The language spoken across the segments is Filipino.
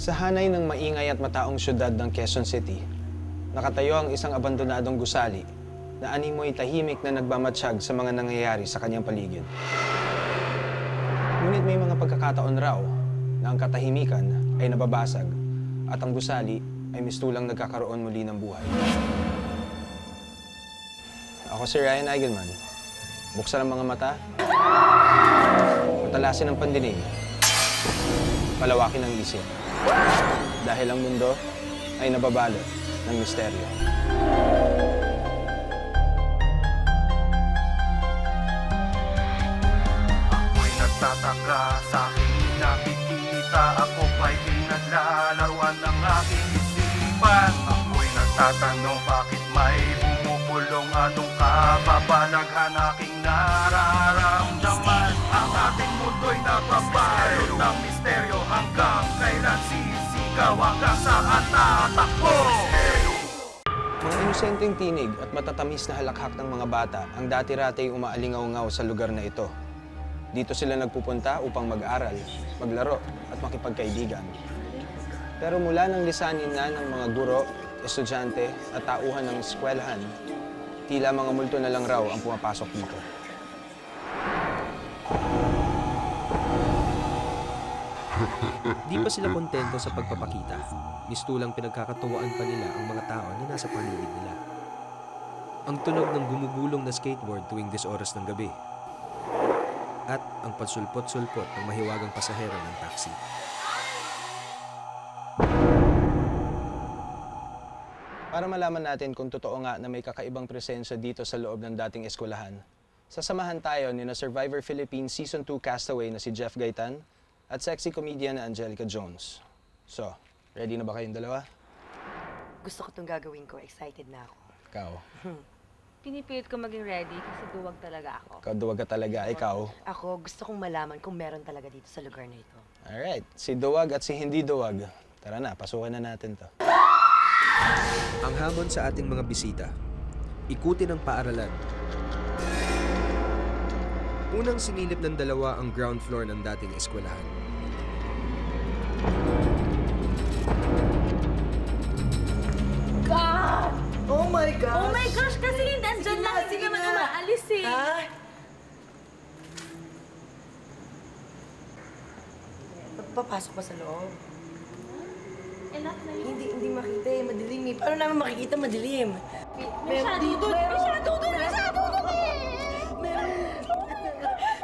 Sa hanay ng maingay at mataong syudad ng Quezon City, nakatayo ang isang abandonadong gusali na animoy tahimik na nagmamatsyag sa mga nangyayari sa kanyang paligid. Ngunit may mga pagkakataon raw na ang katahimikan ay nababasag at ang gusali ay mistulang nagkakaroon muli ng buhay. Ako si Ryan Eigenman. Buksan ang mga mata, matalasin ang pandinig, palawakin ang isip. Dahil ang mundo ay nababalot ng misteryo. Ako'y nagtataka sa aking nakikita. Ako ba'y pinaglalaruan ng aking isipan? Ako'y nagtatanong bakit may bumubulong anong kababalaghan aking nararamdaman. Ang ating mundo'y nababalot ng misteryo hanggang kailan sisigaw hanggang saan tatakbo. Mga inosenteng tinig at matatamis na halakhak ng mga bata ang dati-ratay umaalingaw-ngaw sa lugar na ito. Dito sila nagpupunta upang mag-aral, maglaro at makipagkaibigan. Pero mula nang lisanin na ng mga guro, estudyante at tauhan ng eskwelahan, tila mga multo na lang raw ang pumapasok dito. Di pa sila kontento sa pagpapakita. Mistulang pinagkakatuwaan pa nila ang mga tao na nasa paligid nila. Ang tunog ng gumugulong na skateboard tuwing 10 oras ng gabi. At ang pansulpot-sulpot ng mahiwagang pasahero ng taxi. Para malaman natin kung totoo nga na may kakaibang presensya dito sa loob ng dating eskwelahan, sasamahan tayo ni na Survivor Philippines Season 2 castaway na si Jeff Gaitan at sexy comedian na Angelica Jones. So, ready na ba kayong dalawa? Gusto ko itong gagawin ko. Excited na ako. Ikaw. Pinipilit ko maging ready kasi duwag talaga ako. Ikaw, duwag ka talaga. Ikaw. Ako, gusto kong malaman kung meron talaga dito sa lugar na ito. Alright, si duwag at si hindi duwag. Tara na, pasukan na natin to. Ang hamon sa ating mga bisita. Ikutin ang paaralan. Unang sinilip ng dalawa ang ground floor ng dating eskwelahan. God! Oh my gosh! Oh my gosh! Kasi nandyan lang, hindi naman umaalis eh. Ha? Papasok ba sa loob? Enough na yun. Hindi makita eh. Madilim eh. Paano namin makikita madilim? May shadow doon! May shadow doon! May shadow doon eh!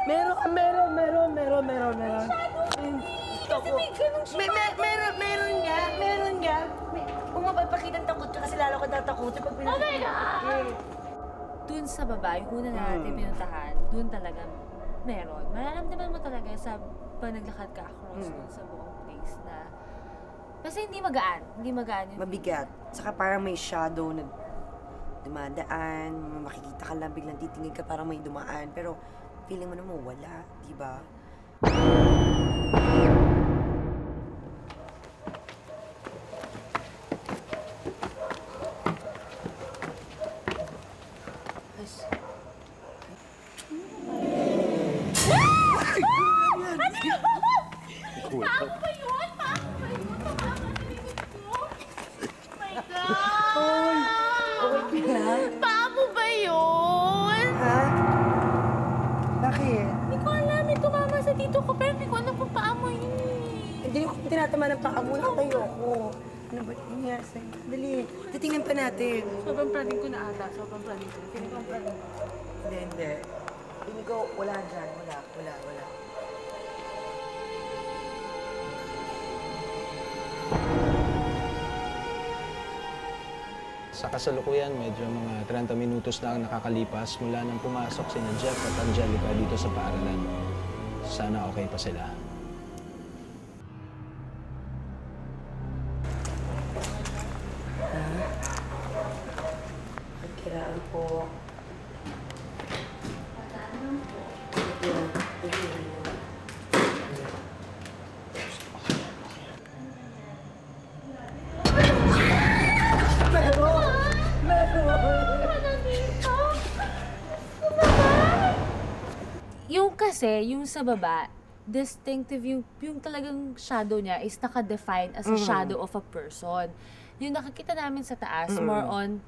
Meron. Kasi may ganun siya. Meron nga. Kung mapapakita ang takot ka kasi lalo ka tatakutin pag pinakita. Oh my God! Doon sa baba, yung una natin pinuntahan, doon talaga meron. Mararamdaman mo talaga sa pag naglakad ka across doon sa buong place na... Kasi hindi magaan. Hindi magaan yun. Mabigat. Saka parang may shadow na dumadaan. Makikita ka lang, biglang titingin ka parang may dumaan. Pero feeling mo naman wala, di ba? Paamo ba yun? Ha? Bakit? Hindi ko alam. May tumama sa dito ko, pero hindi ko alam kung paamo yun eh. Hindi ko tinatama ng paa muna tayo ako. Ano ba nangyari sa'yo? Dali, titingnan pa natin. Sobrang praning ko na ata. Sobrang praning ko. Feeling ko praning ko. Hindi. Hindi ko, wala dyan. Wala. Sa kasalukuyan, medyo mga 30 minutos na ang nakakalipas mula nang pumasok sina Jeff at Angelica dito sa paaralan. Sana okay pa sila. Pagkiraan po. Yung kasi, yung sa baba, distinctive, yung talagang shadow niya is naka-define as a shadow of a person. Yung nakikita namin sa taas, more on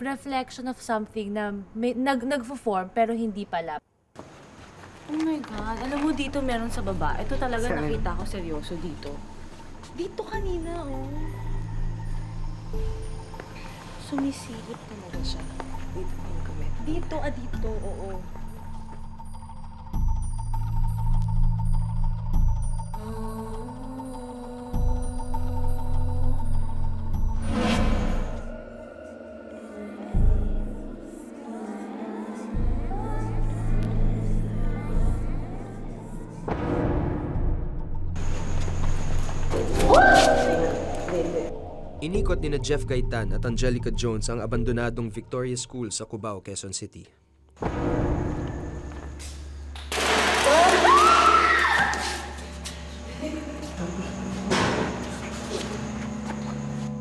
reflection of something na nag-form pero hindi pala. Oh my God. Alam mo, dito meron sa baba. Ito talaga nakita ko seryoso dito. Dito kanina, oh. Sumisilip talaga siya. Dito yung kami. Dito, dito, oo. Inikot ni Jeff Gaitan at Angelica Jones ang abandonadong Victoria School sa Cubao, Quezon City.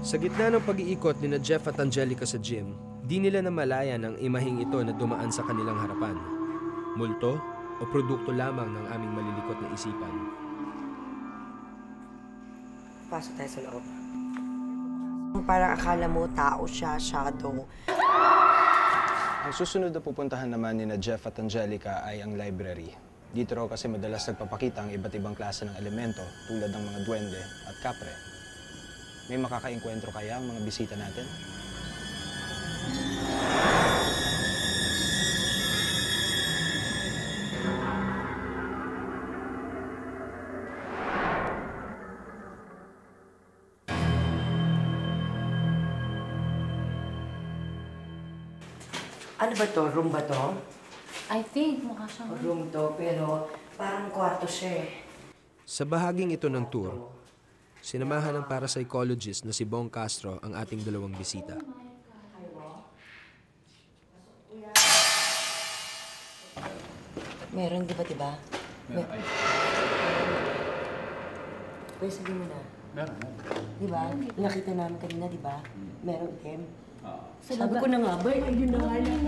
Sa gitna ng pag-iikot ni Jeff at Angelica sa gym, di nila namalayan ang imaheng ito na dumaan sa kanilang harapan. Multo o produkto lamang ng aming malilikot na isipan. Pasok tayo sa loob. Parang akala mo tao siya, shadow. Ang susunod na pupuntahan naman ni Jeff at Angelica ay ang library. Dito raw kasi madalas nagpapakita ang iba't ibang klase ng elemento tulad ng mga duwende at kapre. May makakaengkwentro kaya ang mga bisita natin? Ano ba to? Room ba to? I think, mukha siyang... Room to, pero parang kwarto siya eh. Sa bahaging ito ng tour, sinamahan ng parapsychologist na si Bong Castro ang ating dalawang bisita. Meron, di ba? Meron. Pwede sabihin mo na. Meron. Di ba? Nakita namin kanina, di ba? Meron, Tim. Sabi ko na nga ba, ayun na nga lang.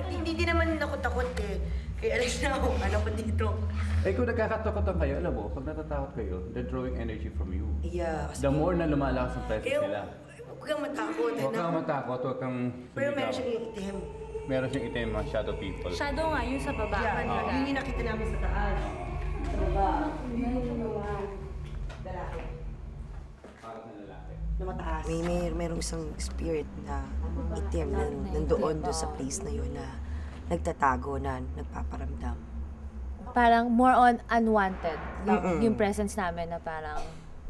Hindi naman ako takot eh. Kaya alis na ako, ano ko dito. Eh kung nagkakatakutan kayo, alam mo, pag natatakot kayo, they're drawing energy from you. Yeah. The more na lumalakas ang presence Kaya, nila. huwag kang matakot. Huwag kang matakot, huwag kang Pero sumigaw. meron siyang itim. Meron siyang itim, mga shadow people. Shadow nga, yun sa baba. Yeah, yun yung nakita namin sa taas. Sa baba. Meron yung mga lalaki. Na mataas. Merong isang spirit na itim na nandoon doon sa place na yun na nagtatago na nagpaparamdam. Parang more on unwanted. Yung presence namin na parang,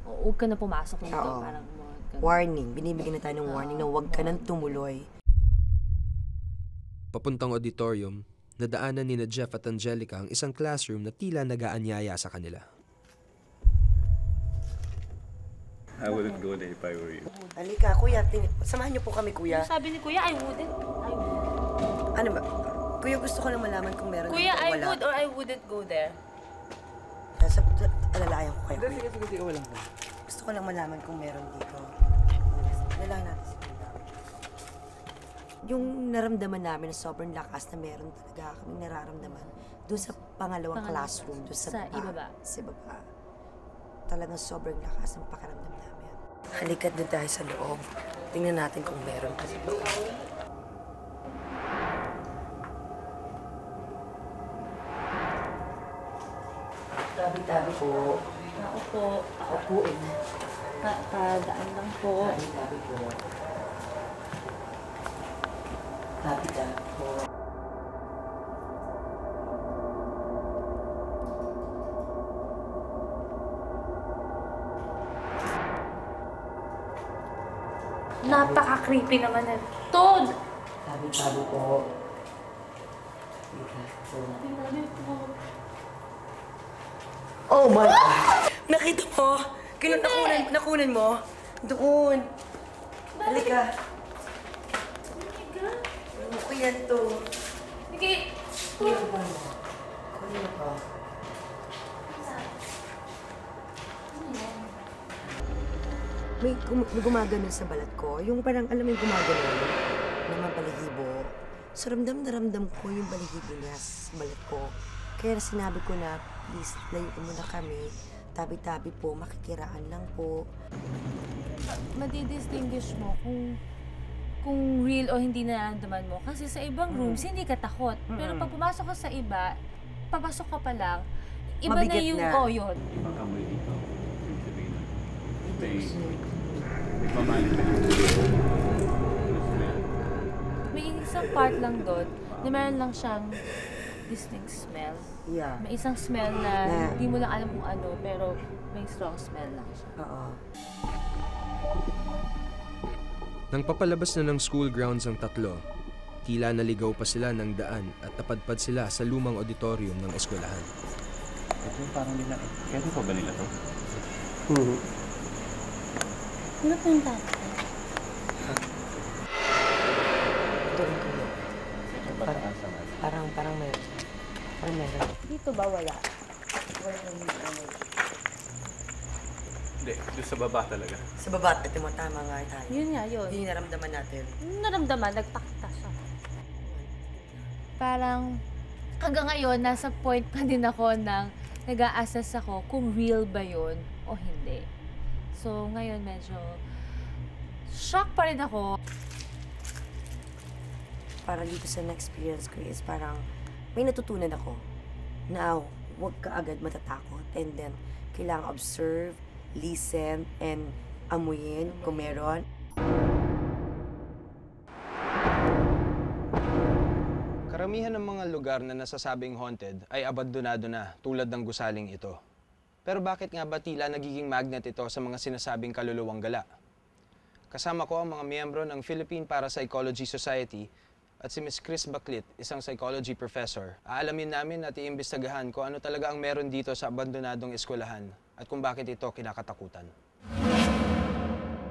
huwag ka na pumasok dito. Oo. Parang more ganun. Warning. Binibigyan na tayo ng warning na huwag ka nang tumuloy. Papuntang auditorium, nadaanan ni Jeff at Angelica ang isang classroom na tila nag-aanyaya sa kanila. I wouldn't go there if I were you. Halika, kuya. Samahan niyo po kami, kuya. Sabi ni Kuya, I wouldn't. Ano ba? Kuya, gusto ko lang malaman kung meron Kuya, dito o I wala. would or I wouldn't go there. Alalayan ko kayo. Sige, wala. Gusto ko lang malaman kung meron dito. Alalayan natin si kuya. Yung naramdaman namin na sobrang lakas na meron talaga kaming nararamdaman doon sa pangalawang classroom, doon sa baba. ibaba. Sa baba. Talagang sobrang lakas ng pakiramdam namin. Halika doon tayo sa loob. Tingnan natin kung meron pa sa loob. Tabi-tabi po. Ako po. Ako po eh. Padaan lang po. Tabi-tabi po. Tabi-tabi po. Napaka-creepy naman na. Toad! Tabi-tabi po. Oh my God! Nakita mo? Nakunan mo? Doon. Halika. Ano ko yan to? Sige. Kunin mo. Kunin mo pa. May gumagano sa balat ko. Yung parang, alam mo yung gumagano na mabalahibo. So, ramdam na ramdam ko yung balahibo niya sa balat ko. Kaya sinabi ko na, please, layuin mo na kami. Tabi-tabi po, makikiraan lang po. Madidistinguish mo kung real o hindi nararamdaman mo. Kasi sa ibang rooms, hindi ka takot. Pero pag pumasok ka sa iba, papasok ka pa lang, iba Mabigat na yung, na. yun. Ibang amoy dito. Ibig sabihin na may pamalit na smell. May isang part lang doon na meron lang siyang distinct smell. Yeah. May isang smell na hindi mo lang alam kung ano, pero may strong smell lang siya. Oo. Nang papalabas na ng school grounds ang tatlo, tila naligaw pa sila ng daan at napadpad sila sa lumang auditorium ng eskwelahan. Ito yung parang nila eh. Kaya pa ba nila to? Ano pa yung tatay? Doon kayo. Medyo mataas naman. Parang meron. Parang meron. Dito ba wala? Hindi, doon sa baba talaga. Sa baba, at mo, tama nga tayo. Yun nga, yun. Yun yung naramdaman natin. Naramdaman, nagpakita siya. Parang hanggang ngayon, nasa point pa din ako ng nag-a-assess ako kung real ba yun o hindi. So ngayon medyo shock pa rin ako. Parang dito sa na-experience ko is parang may natutunan ako na huwag ka agad matatakot and then kailangan observe, listen, and amuyin kung meron. Karamihan ng mga lugar na nasasabing haunted ay abandonado na tulad ng gusaling ito. Pero bakit nga ba tila nagiging magnet ito sa mga sinasabing kaluluwang gala? Kasama ko ang mga miyembro ng Philippine Parapsychology Society at si Ms. Chris Baclit, isang psychology professor. Aalamin namin at iimbestagahan kung ano talaga ang meron dito sa abandonadong eskwelahan at kung bakit ito kinakatakutan.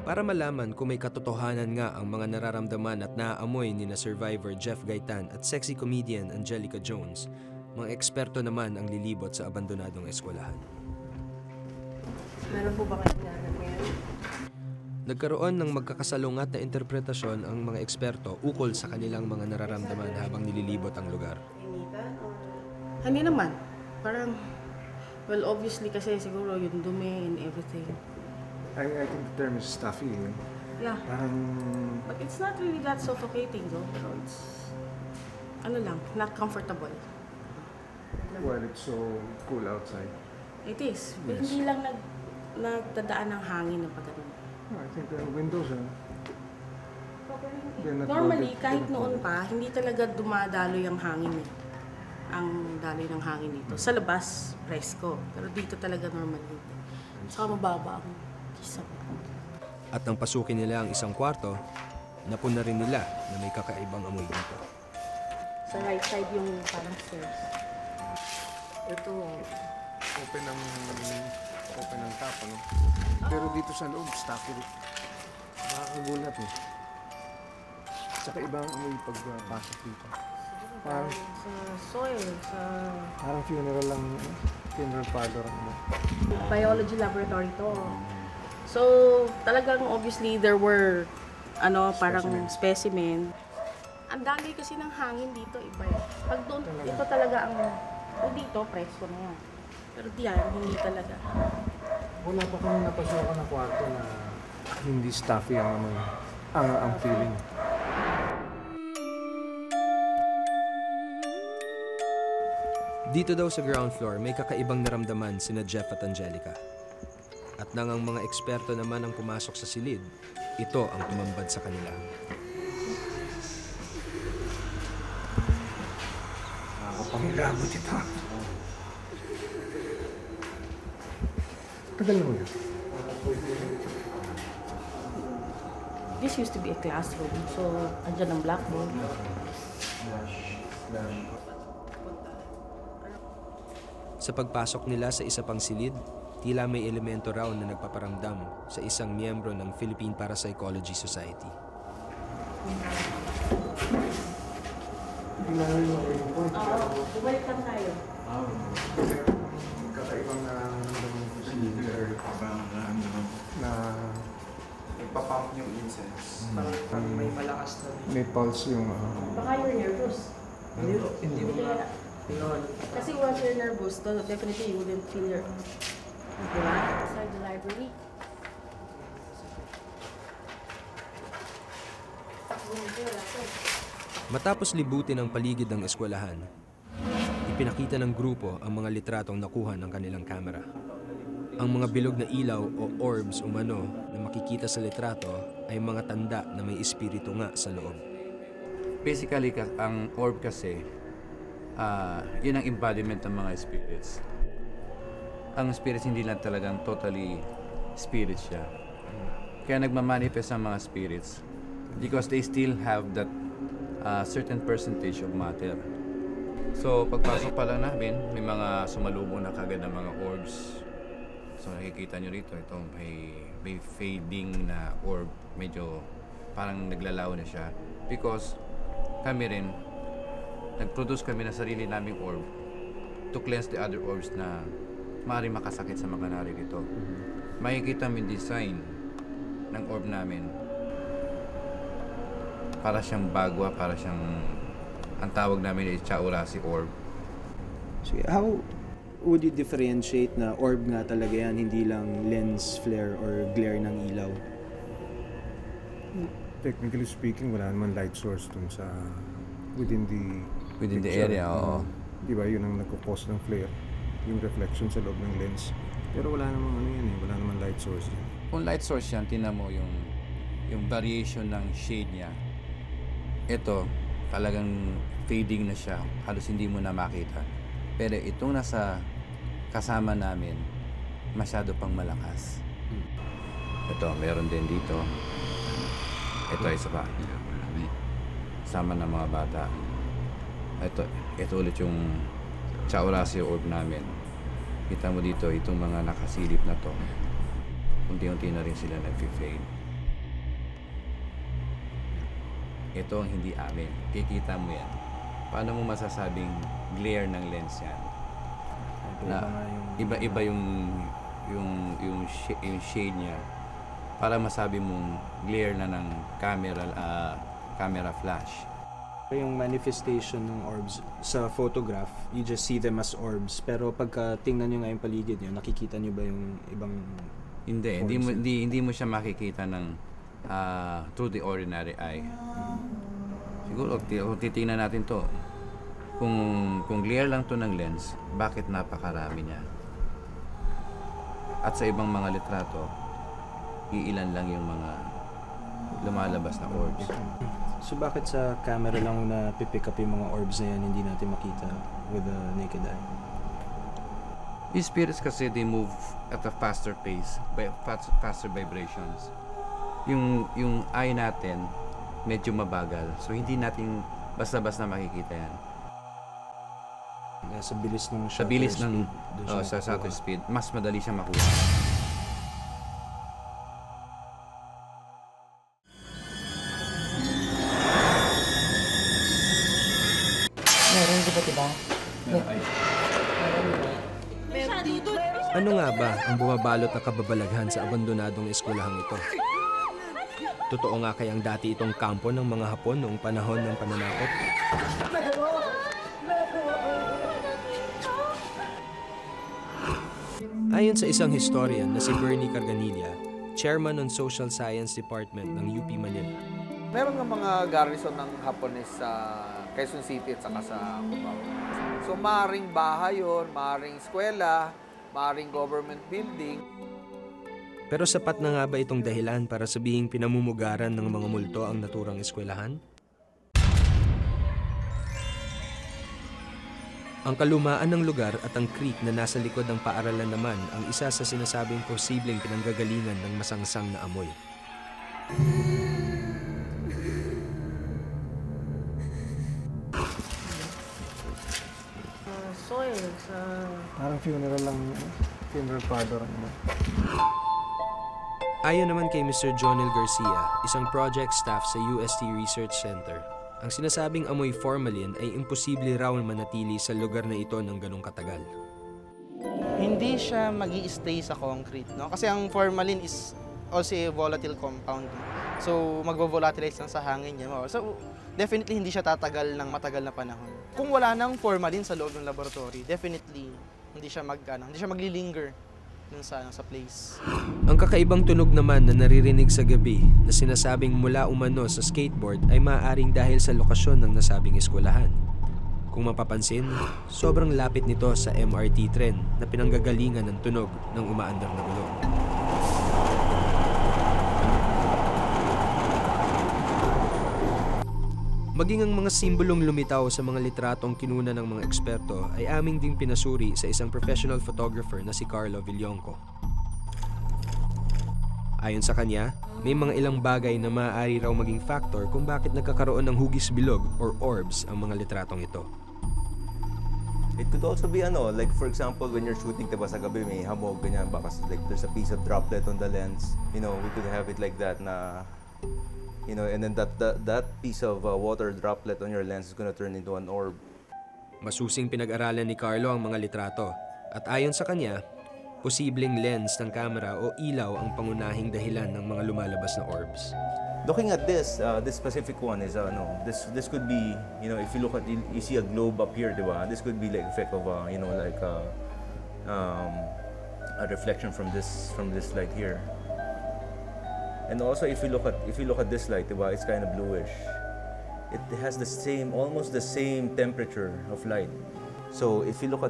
Para malaman kung may katotohanan nga ang mga nararamdaman at naaamoy ni na survivor Jeff Gaitan at sexy comedian Angelica Jones, mga eksperto naman ang lilibot sa abandonadong eskwelahan. Meron po ba kayo ngayon? Nagkaroon ng magkakasalungat na interpretasyon ang mga eksperto ukol sa kanilang mga nararamdaman habang nililibot ang lugar. Hindi naman. Parang, well, obviously kasi siguro yung dumi and everything. I think the term is stuffy. Eh? Yeah. Parang, But it's not really that suffocating though. Pero it's, ano lang, not comfortable. well, it's so cool outside. It is. But Yes. hindi lang nagdadaan ng hangin ng pagano. I think the windows are... They're not Normally, loaded. kahit They're not noon loaded. pa, hindi talaga dumadaloy ang hangin eh. Ang daloy ng hangin dito. Sa labas, presko. Pero dito talaga normal dito. Saka mababa ang kisap. At nang pasukin nila ang isang kwarto, napuna rin nila na may kakaibang amoy dito. Sa right side yung parang stairs. Ito, open ang tap, ano? Pero dito sa loob, stuffy. Nakakagulat eh. Tsaka ibang amoy pagpasok dito. Parang, Sa soil, sa parang funeral lang, funeral parlor. Ano? biology laboratory to. So, talagang obviously there were parang specimen. Ang dami kasi ng hangin dito, iba eh. Pag doon, ito talaga dito, presko na yan. Pero diyan, hindi talaga. Wala pa kami napasokan na kwarto na hindi stuffy ang amoy. Ang feeling. Dito daw sa ground floor, may kakaibang naramdaman sina Jeff at Angelica. At nang ang mga eksperto naman ang pumasok sa silid, ito ang tumambad sa kanila. Pangilabot ito. Tagal mo yun. This used to be a classroom. So, andyan ang blackboard. Sa pagpasok nila sa isa pang silid, tila may elemento raw na nagpaparamdam sa isang miyembro ng Philippine Parapsychology Society. Bumalik lang tayo. Kakaibang nararamdaman ko sa leader na Nagpapump yung incense. Parang may malakas na may pulse yung... Baka you're nervous. hindi mo na. Kasi once you're nervous, definitely you wouldn't feel your... Diba? Inside the library. Matapos libutin ang paligid ng eskwelahan, ipinakita ng grupo ang mga litratong nakuha ng kanilang kamera. Ang mga bilog na ilaw o orbs umano na makikita sa litrato ay mga tanda na may espiritu nga sa loob. Basically, ang orb kasi, yun ang embodiment ng mga spirits. Ang spirits hindi lang talagang totally spirits siya. Kaya nagmamanifest ang mga spirits because they still have that certain percentage of matter. So, pagpasok pa lang namin, may mga sumalubong na kagad ng mga orbs. So, nakikita nyo rito, ito may fading na orb. Medyo parang naglalaw na siya. Because kami rin, nag-produce kami na sarili naming orb to cleanse the other orbs na maaaring makasakit sa mga naririto. Makikita mo yung design ng orb namin. Para siyang bagwa, para siyang, ang tawag namin ay Chaurasi orb. So, how would you differentiate na orb nga talaga yan, hindi lang lens flare or glare ng ilaw? Technically speaking, wala naman light source dun sa within the Within the area, oo. Di ba, yun ang nagkukos ng flare, yung reflection sa loob ng lens. Pero wala namang ano yan eh, wala namang light source yan. Kung light source yan, tingnan mo yung variation ng shade niya. Ito, talagang fading na siya. Halos hindi mo na makita. Pero itong nasa kasama namin, masyado pang malakas. Ito, meron din dito. Ito, isa pa. Sama ng mga bata. Ito ulit yung Chaurasi orb namin. Kita mo dito, itong mga nakasilip na to. Unti-unti na rin sila nag-fade. Ito ang hindi amin. Kikita mo yan. Paano mo masasabing glare ng lens yan? Na iba-iba yung shade niya. Para masabi mong glare na ng camera flash. Yung manifestation ng orbs sa photograph, you just see them as orbs. Pero pagka tingnan nyo nga yung paligid nyo, nakikita nyo ba yung ibang Hindi mo siya makikita ng through the ordinary eye. Siguro, kung titingnan natin to, kung glare lang to ng lens, bakit napakarami niya? At sa ibang mga litrato, iilan lang yung mga lumalabas na orbs. So bakit sa camera lang na pipick up yung mga orbs na yan, hindi natin makita with the naked eye? These spirits kasi, they move at a faster pace, by faster vibrations. Yung eye natin, medyo mabagal. So, hindi natin basta-basta makikita yan. Sa bilis ng Sa bilis ng sa shutter speed, mas madali siya makuha. Meron, di ba, diba? Ano nga ba ang bumabalot na kababalaghan sa abandonadong eskwelahang ito? Totoo nga kayang dati itong kampo ng mga Hapon noong panahon ng pananakop? Ayon sa isang historian na si Bernie Carganilla, chairman ng Social Science Department ng UP Manila. Meron ng mga garrison ng Hapones sa Quezon City at saka sa Cubao. So maaaring bahay yun, maaaring eskwela, maaaring government building. Pero sapat na nga ba itong dahilan para sabihing pinamumugaran ng mga multo ang naturang eskwelahan? Ang kalumaan ng lugar at ang creek na nasa likod ng paaralan naman ang isa sa sinasabing posibleng pinanggagalingan ng masangsang na amoy. Soil sa... Parang funeral lang, funeral parlor ang naman. Ayon naman kay Mr. Jonel Garcia, isang project staff sa UST Research Center, ang sinasabing amoy formalin ay imposible raw manatili sa lugar na ito ng ganong katagal. Hindi siya magi-stay sa concrete, no? Kasi ang formalin is also a volatile compound. So, magvo-volatilize lang sa hangin niya. So, definitely hindi siya tatagal ng matagal na panahon. Kung wala nang formalin sa loob ng laboratory, definitely hindi siya maglilinger dun sa place. Ang kakaibang tunog naman na naririnig sa gabi na sinasabing mula umano sa skateboard ay maaaring dahil sa lokasyon ng nasabing eskwelahan. Kung mapapansin, sobrang lapit nito sa MRT tren na pinanggagalingan ng tunog ng umaandar na gulong. Maging ang mga simbolong lumitaw sa mga litratong kinuna ng mga eksperto ay aming ding pinasuri sa isang professional photographer na si Carlo Villonco. Ayon sa kanya, may mga ilang bagay na maaari raw maging factor kung bakit nagkakaroon ng hugis bilog or orbs ang mga litratong ito. It could also be like for example, when you're shooting, diba sa gabi may hamog, ganyan, baka like there's a piece of droplet on the lens. We could have it like that na, and then that piece of water droplet on your lens is gonna turn into an orb. Masusing pinag-aralan ni Carlo ang mga litrato at ayon sa kanya, posibleng lens ng camera o ilaw ang pangunahing dahilan ng mga lumalabas na orbs. Looking at this specific one is this could be, if you look at you see a globe up here, diba? This could be like effect of a reflection from this light here. And also if you look at this light, diba? It's kind of bluish. It has almost the same temperature of light. So if you look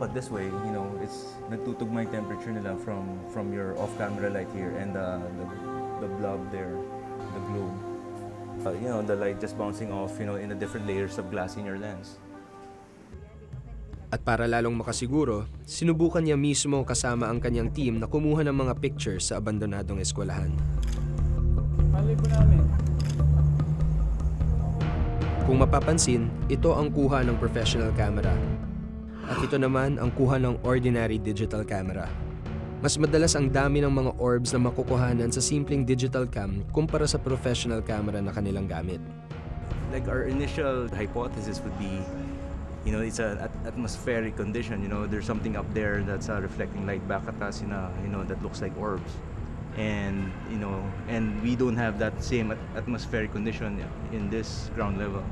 at this way, it's nagtutugma yung temperature nila from your off-camera light here and the blob there, the globe. The light just bouncing off, in the different layers of glass in your lens. At para lalong makasiguro, sinubukan niya mismo kasama ang kanyang team na kumuha ng mga pictures sa abandonadong eskwelahan. Kung mapapansin, ito ang kuha ng professional camera. At ito naman ang kuha ng ordinary digital camera. Mas madalas ang dami ng mga orbs na makukuhanan sa simpleng digital cam kumpara sa professional camera na kanilang gamit. Like our initial hypothesis would be, it's an atmospheric condition. There's something up there that's reflecting light back at us that looks like orbs. And and we don't have that same atmospheric condition in this ground level.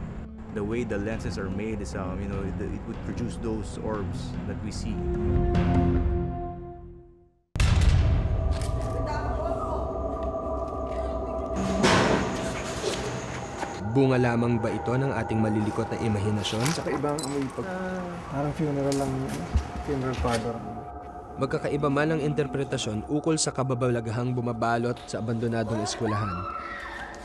The way the lenses are made is it would produce those orbs that we see. Bunga lamang ba ito ng ating malilikot na imahinasyon? Saka ibang amoy parang funeral parlor. Magkakaiba man ang interpretasyon ukol sa kababalagahang bumabalot sa abandonadong eskwelahan.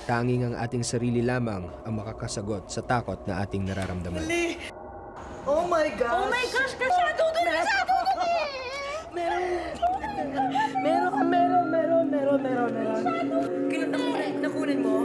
Tanging ang ating sarili lamang ang makakasagot sa takot na ating nararamdaman. Oh my gosh! Oh my gosh! Masyado dun! Meron. Nakunin mo?